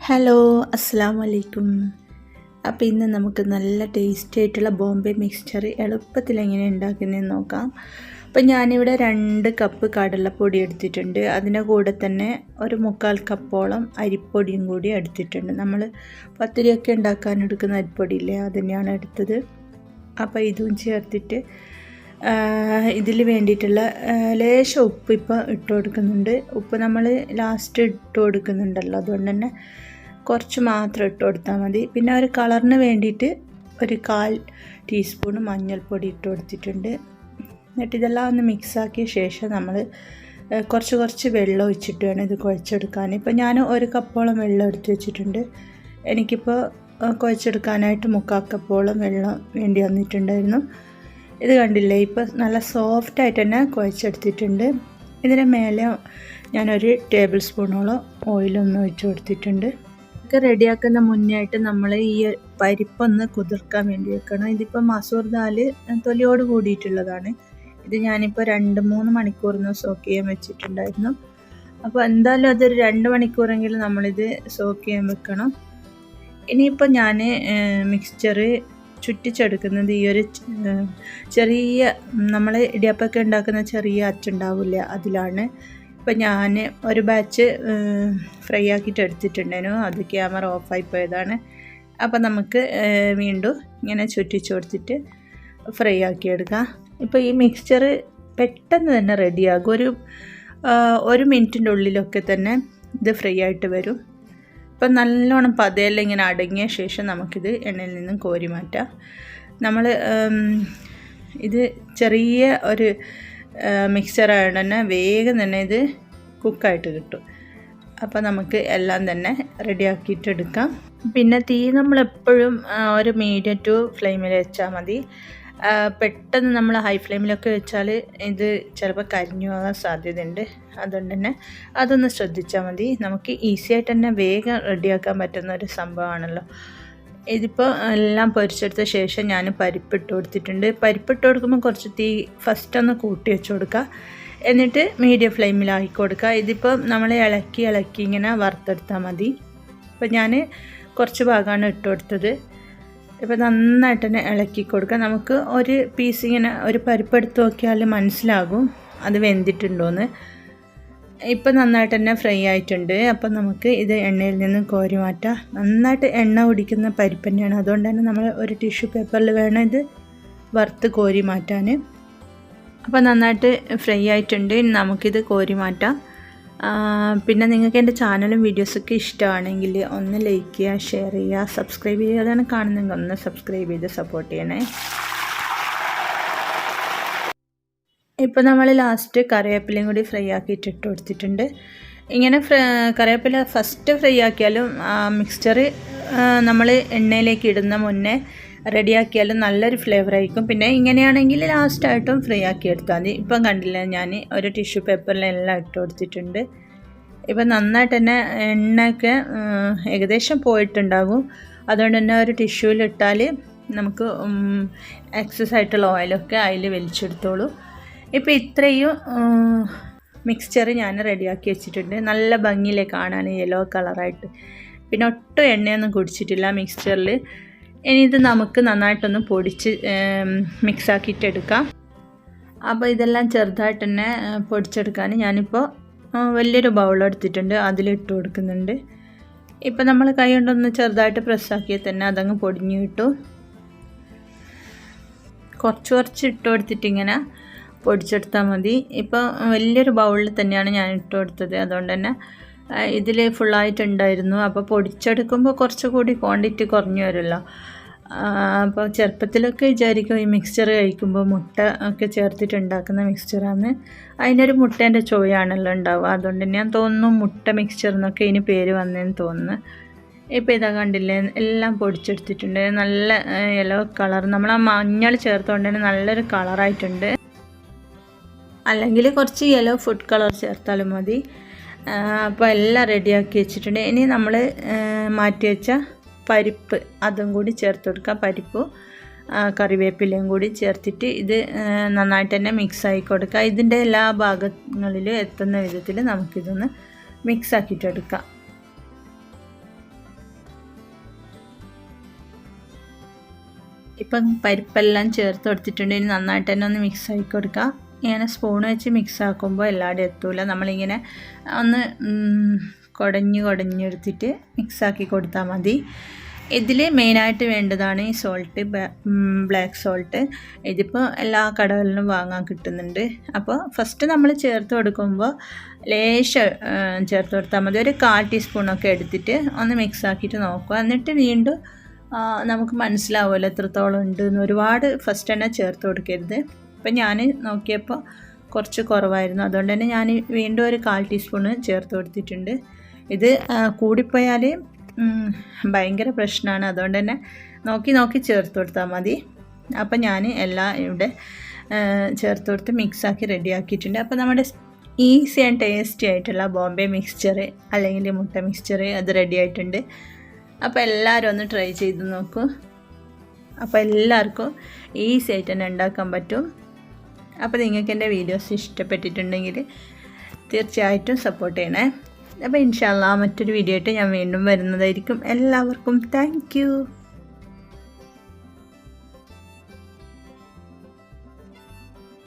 Hello, അസ്സലാമു അലൈക്കും. അപ്പോൾ ഇന്ന് നമുക്ക് നല്ല ടേസ്റ്റി ആയിട്ടുള്ള ബോംബെ മിക്സ്ചർ എളുപ്പത്തിൽ എങ്ങനെ ഉണ്ടാക്കുന്നതെന്ന് നോക്കാം. അപ്പോൾ ഞാനിവിടെ 2 കപ്പ് കടലപ്പൊടി എടുത്തിട്ടുണ്ട്. അതിൻ്റെ കൂടെ തന്നെ ഒരു 1/4 കപ്പോളം അരിപ്പൊടിയും കൂടി എടുത്തിട്ടുണ്ട്. നമ്മൾ പത്തിരിയൊക്കെ ഉണ്ടാക്കാൻ എടുക്കുന്ന അരിപ്പൊടിയില്ലേ, അത് തന്നെയാണ് എടുത്തത്. അപ്പോൾ ഇതും ചേർത്തിട്ട് ഇതിൽ വേണ്ടിയിട്ടുള്ള ലേശം ഉപ്പ് ഇപ്പോൾ ഇട്ട് കൊടുക്കുന്നുണ്ട്. ഉപ്പ് നമ്മൾ ലാസ്റ്റ് ഇട്ട് കൊടുക്കുന്നുണ്ടല്ലോ, അതുകൊണ്ട് തന്നെ കുറച്ച് മാത്രം ഇട്ട് കൊടുത്താൽ മതി. പിന്നെ ഒരു കളറിന് വേണ്ടിയിട്ട് ഒരു 1/4 ടീസ്പൂൺ മഞ്ഞൾപ്പൊടി ഇട്ട് കൊടുത്തിട്ടുണ്ട്. എന്നിട്ട് ഇതെല്ലാം ഒന്ന് മിക്സാക്കിയ ശേഷം നമ്മൾ കുറച്ച് വെള്ളം ഒഴിച്ചിട്ട് വേണം ഇത് കുഴച്ചെടുക്കാൻ. ഇപ്പോൾ ഞാൻ 1 കപ്പോളം വെള്ളം എടുത്ത് വെച്ചിട്ടുണ്ട്. എനിക്കിപ്പോൾ കുഴച്ചെടുക്കാനായിട്ട് 1/4 കപ്പോളം വെള്ളം വേണ്ടി വന്നിട്ടുണ്ടായിരുന്നു. ഇത് കണ്ടില്ലേ, ഇപ്പോൾ നല്ല സോഫ്റ്റായിട്ട് തന്നെ കുഴച്ചെടുത്തിട്ടുണ്ട്. ഇതിന് മേലെ ഞാനൊരു ടേബിൾ സ്പൂണോളം ഓയിലൊന്ന് ഒഴിച്ച് കൊടുത്തിട്ടുണ്ട്. ഒക്കെ റെഡിയാക്കുന്ന മുന്നേ ആയിട്ട് നമ്മൾ ഈ പരിപ്പൊന്ന് കുതിർക്കാൻ വേണ്ടി വെക്കണം. ഇതിപ്പോൾ മസൂർ ദാൽ തൊലിയോട് കൂടിയിട്ടുള്ളതാണ്. ഇത് ഞാനിപ്പോൾ 2-3 മണിക്കൂറിന് സോക്ക് ചെയ്യാൻ വെച്ചിട്ടുണ്ടായിരുന്നു. അപ്പോൾ എന്തായാലും അതൊരു 2 മണിക്കൂറെങ്കിലും നമ്മളിത് സോക്ക് ചെയ്യാൻ വെക്കണം. ഇനിയിപ്പോൾ ഞാൻ മിക്സ്ചർ ചുറ്റിച്ചെടുക്കുന്നത് ഈ ഒരു ചെറിയ നമ്മൾ ഇടിയപ്പമൊക്കെ ഉണ്ടാക്കുന്ന ചെറിയ അച്ചുണ്ടാവില്ല, അതിലാണ്. ഇപ്പം ഞാൻ ഒരു ബാച്ച് ഫ്രൈ ആക്കിയിട്ട് എടുത്തിട്ടുണ്ടായിരുന്നു. അത് ക്യാമറ ഓഫായി പോയതാണ്. അപ്പം നമുക്ക് വീണ്ടും ഇങ്ങനെ ചുറ്റിച്ച് കൊടുത്തിട്ട് ഫ്രൈ ആക്കിയെടുക്കാം. ഇപ്പോൾ ഈ മിക്സ്ചർ പെട്ടെന്ന് തന്നെ റെഡിയാകും. ഒരു മിനിറ്റിൻ്റെ ഉള്ളിലൊക്കെ തന്നെ ഇത് ഫ്രൈ ആയിട്ട് വരും. ഇപ്പം നല്ലോണം പതയെല്ലാം ഇങ്ങനെ അടങ്ങിയ ശേഷം നമുക്കിത് എണ്ണയിൽ നിന്നും കോരി മാറ്റാം. നമ്മൾ ഇത് ചെറിയ ഒരു മിക്സറായതുകൊണ്ട് തന്നെ വേഗം തന്നെ ഇത് കുക്കായിട്ട് കിട്ടും. അപ്പോൾ നമുക്ക് എല്ലാം തന്നെ റെഡിയാക്കിയിട്ടെടുക്കാം. പിന്നെ തീ നമ്മളെപ്പോഴും ഒരു മീഡിയം ടു ഫ്ലെയിമിൽ വെച്ചാൽ മതി. പെട്ടെന്ന് നമ്മൾ ഹൈ ഫ്ലെയിമിലൊക്കെ വെച്ചാൽ ഇത് ചിലപ്പോൾ കരിഞ്ഞു പോകാൻ സാധ്യതയുണ്ട്. അതുകൊണ്ട് തന്നെ അതൊന്ന് ശ്രദ്ധിച്ചാൽ മതി. നമുക്ക് ഈസി ആയിട്ട് തന്നെ വേഗം റെഡിയാക്കാൻ പറ്റുന്ന ഒരു സംഭവമാണല്ലോ. ഇതിപ്പോൾ എല്ലാം പൊരിച്ചെടുത്ത ശേഷം ഞാൻ പരിപ്പിട്ട് കൊടുത്തിട്ടുണ്ട്. പരിപ്പിട്ട് കൊടുക്കുമ്പോൾ കുറച്ച് തീ ഫസ്റ്റ് ഒന്ന് കൂട്ടി വെച്ച് കൊടുക്കുക, എന്നിട്ട് മീഡിയം ഫ്ലെയിമിലാക്കി കൊടുക്കുക. ഇതിപ്പോൾ നമ്മൾ ഇളക്കി ഇങ്ങനെ വറുത്തെടുത്താൽ മതി. ഇപ്പോൾ ഞാൻ കുറച്ച് ഭാഗമാണ് ഇട്ട് കൊടുത്തത്. ഇപ്പോൾ നന്നായിട്ട് തന്നെ ഇളക്കി കൊടുക്കുക. നമുക്ക് ഒരു പീസ് ഇങ്ങനെ ഒരു പരിപ്പെടുത്ത് നോക്കിയാൽ മനസ്സിലാകും അത് വെന്തിട്ടുണ്ടോയെന്ന്. ഇപ്പോൾ നന്നായിട്ട് തന്നെ ഫ്രൈ ആയിട്ടുണ്ട്. അപ്പോൾ നമുക്ക് ഇത് എണ്ണയിൽ നിന്ന് കോരി മാറ്റാം. നന്നായിട്ട് എണ്ണ കുടിക്കുന്ന പരിപ്പ് തന്നെയാണ്, അതുകൊണ്ട് തന്നെ നമ്മൾ ഒരു ടിഷ്യൂ പേപ്പറിൽ വേണം ഇത് വറുത്ത് കോരി മാറ്റാൻ. അപ്പോൾ നന്നായിട്ട് ഫ്രൈ ആയിട്ടുണ്ട്. നമുക്കിത് കോരി മാറ്റാം. പിന്നെ നിങ്ങൾക്ക് എൻ്റെ ചാനലും വീഡിയോസൊക്കെ ഇഷ്ടമാണെങ്കിൽ ഒന്ന് ലൈക്ക് ചെയ്യുക, ഷെയർ ചെയ്യുക, സബ്സ്ക്രൈബ് ചെയ്യുക. അതാണ് കാണുന്നെങ്കിൽ ഒന്ന് സബ്സ്ക്രൈബ് ചെയ്ത് സപ്പോർട്ട് ചെയ്യണേ. ഇപ്പോൾ നമ്മൾ ലാസ്റ്റ് കറിവേപ്പിലയും കൂടി ഫ്രൈ ആക്കിയിട്ട് ഇട്ട് കൊടുത്തിട്ടുണ്ട്. ഇങ്ങനെ കറിവേപ്പില ഫസ്റ്റ് ഫ്രൈ ആക്കിയാലും മിക്സ്ചർ നമ്മൾ എണ്ണയിലേക്ക് ഇടുന്ന മുന്നേ റെഡിയാക്കിയാലും നല്ലൊരു ഫ്ലേവർ ആയിരിക്കും. പിന്നെ ഇങ്ങനെയാണെങ്കിൽ ലാസ്റ്റായിട്ടും ഫ്രൈ ആക്കി എടുത്താൽ മതി. ഇപ്പം കണ്ടില്ല, ഞാൻ ഒരു ടിഷ്യൂ പേപ്പറിലെല്ലാം ഇട്ട് കൊടുത്തിട്ടുണ്ട്. ഇപ്പം നന്നായിട്ട് തന്നെ എണ്ണയൊക്കെ ഏകദേശം പോയിട്ടുണ്ടാകും. അതുകൊണ്ട് തന്നെ ഒരു ടിഷ്യൂവിലിട്ടാൽ നമുക്ക് എക്സസ് ആയിട്ടുള്ള ഓയിലൊക്കെ അതിൽ വലിച്ചെടുത്തോളൂ. ഇപ്പോൾ ഇത്രയും മിക്സ്ചർ ഞാൻ റെഡിയാക്കി വെച്ചിട്ടുണ്ട്. നല്ല ഭംഗിയിലേ കാണാൻ, യെല്ലോ കളറായിട്ട്. പിന്നെ ഒട്ടും എണ്ണയൊന്നും കുടിച്ചിട്ടില്ല മിക്സ്ചറിൽ. ഇനി ഇത് നമുക്ക് നന്നായിട്ടൊന്ന് പൊടിച്ച് മിക്സാക്കിയിട്ടെടുക്കാം. അപ്പോൾ ഇതെല്ലാം ചെറുതായിട്ട് തന്നെ പൊടിച്ചെടുക്കാൻ ഞാനിപ്പോൾ വലിയൊരു ബൗളെടുത്തിട്ടുണ്ട്, അതിലിട്ട് കൊടുക്കുന്നുണ്ട്. ഇപ്പോൾ നമ്മൾ കൈ കൊണ്ടൊന്ന് ചെറുതായിട്ട് പ്രസ്സാക്കിയാൽ തന്നെ അതങ്ങ് പൊടിഞ്ഞു കിട്ടും. കുറച്ച് ഇട്ട് കൊടുത്തിട്ട് ഇങ്ങനെ പൊടിച്ചെടുത്താൽ മതി. ഇപ്പോൾ വലിയൊരു ബൗളിൽ തന്നെയാണ് ഞാൻ ഇട്ട് കൊടുത്തത്, അതുകൊണ്ട് തന്നെ ഇതിൽ ഫുള്ളായിട്ടുണ്ടായിരുന്നു. അപ്പോൾ പൊടിച്ചെടുക്കുമ്പോൾ കുറച്ചുകൂടി ക്വാണ്ടിറ്റി കുറഞ്ഞു വരുമല്ലോ. അപ്പോൾ ചെറുപ്പത്തിലൊക്കെ വിചാരിക്കും ഈ മിക്സ്ചർ കഴിക്കുമ്പോൾ മുട്ട ഒക്കെ ചേർത്തിട്ടുണ്ടാക്കുന്ന മിക്സ്ചറാണ്. അതിനൊരു മുട്ടേൻ്റെ ചുവയാണല്ലോ ഉണ്ടാവുക. അതുകൊണ്ട് ഞാൻ തോന്നുന്നു മുട്ട മിക്സ്ചർ എന്നൊക്കെ ഇതിന് പേര് വന്നതെന്ന് തോന്നുന്നു. ഇപ്പോൾ ഇതാ കണ്ടില്ലേ, എല്ലാം പൊടിച്ചെടുത്തിട്ടുണ്ട്. നല്ല യെല്ലോ കളർ, നമ്മൾ ആ മഞ്ഞൾ ചേർത്തുകൊണ്ട് തന്നെ നല്ലൊരു കളറായിട്ടുണ്ട്. അല്ലെങ്കിൽ കുറച്ച് യെല്ലോ ഫുഡ് കളർ ചേർത്താലും മതി. അപ്പോൾ എല്ലാം റെഡിയാക്കി വെച്ചിട്ടുണ്ട്. ഇനി നമ്മൾ മാറ്റി വെച്ച പരിപ്പ് അതും കൂടി ചേർത്ത് കൊടുക്കുക. പരിപ്പും കറിവേപ്പിലയും കൂടി ചേർത്തിട്ട് ഇത് നന്നായിട്ട് തന്നെ മിക്സാക്കി കൊടുക്കുക. ഇതിൻ്റെ എല്ലാ ഭാഗങ്ങളിലും എത്തുന്ന വിധത്തിൽ നമുക്കിതൊന്ന് മിക്സാക്കിയിട്ടെടുക്കാം. ഇപ്പം പരിപ്പെല്ലാം ചേർത്ത് കൊടുത്തിട്ടുണ്ടെങ്കിൽ നന്നായിട്ട് തന്നെ ഒന്ന് മിക്സ് ആക്കി കൊടുക്കുക. ഇങ്ങനെ സ്പൂൺ വെച്ച് മിക്സ് ആക്കുമ്പോൾ എല്ലാവരും എത്തൂല. നമ്മളിങ്ങനെ ഒന്ന് കുടഞ്ഞെടുത്തിട്ട് മിക്സാക്കി കൊടുത്താൽ മതി. ഇതിൽ മെയിനായിട്ട് വേണ്ടതാണ് ഈ സോൾട്ട്, ബ്ലാക്ക് സോൾട്ട്. ഇതിപ്പോൾ എല്ലാ കടകളിലും വാങ്ങാൻ കിട്ടുന്നുണ്ട്. അപ്പോൾ ഫസ്റ്റ് നമ്മൾ ചേർത്ത് കൊടുക്കുമ്പോൾ ലേശം ചേർത്ത് കൊടുത്താൽ മതി. ഒരു 1/4 ടീസ്പൂണൊക്കെ എടുത്തിട്ട് ഒന്ന് മിക്സ് ആക്കിയിട്ട് നോക്കുക. എന്നിട്ട് വീണ്ടും നമുക്ക് മനസ്സിലാവുമല്ലോ എത്രത്തോളം ഉണ്ടെന്ന്. ഒരുപാട് ഫസ്റ്റ് തന്നെ ചേർത്ത് കൊടുക്കരുത്. അപ്പം ഞാൻ നോക്കിയപ്പോൾ കുറച്ച് കുറവായിരുന്നു, അതുകൊണ്ട് തന്നെ ഞാൻ വീണ്ടും ഒരു 1/4 ടീസ്പൂണ് ചേർത്ത് കൊടുത്തിട്ടുണ്ട്. ഇത് കൂടിപ്പോയാൽ ഭയങ്കര പ്രശ്നമാണ്, അതുകൊണ്ട് തന്നെ നോക്കി ചേർത്ത് കൊടുത്താൽ മതി. അപ്പം ഞാൻ എല്ലാം ഇവിടെ ചേർത്ത് കൊടുത്ത് മിക്സാക്കി റെഡിയാക്കിയിട്ടുണ്ട്. അപ്പോൾ നമ്മുടെ ഈസി ആൻഡ് ടേസ്റ്റി ആയിട്ടുള്ള ബോംബെ മിക്സ്ചർ അല്ലെങ്കിൽ മുട്ട മിക്സ്ചർ അത് റെഡി ആയിട്ടുണ്ട്. അപ്പോൾ എല്ലാവരും ഒന്ന് ട്രൈ ചെയ്ത് നോക്കൂ. അപ്പോൾ എല്ലാവർക്കും ഈസി ആയിട്ട് തന്നെ ഉണ്ടാക്കാൻ പറ്റും. അപ്പോൾ നിങ്ങൾക്ക് എൻ്റെ വീഡിയോസ് ഇഷ്ടപ്പെട്ടിട്ടുണ്ടെങ്കിൽ തീർച്ചയായിട്ടും സപ്പോർട്ട് ചെയ്യണേ. അപ്പോൾ ഇൻഷാ അല്ലാഹ് മറ്റൊരു വീഡിയോ ആയിട്ട് ഞാൻ വീണ്ടും വരുന്നതായിരിക്കും. എല്ലാവർക്കും താങ്ക് യു.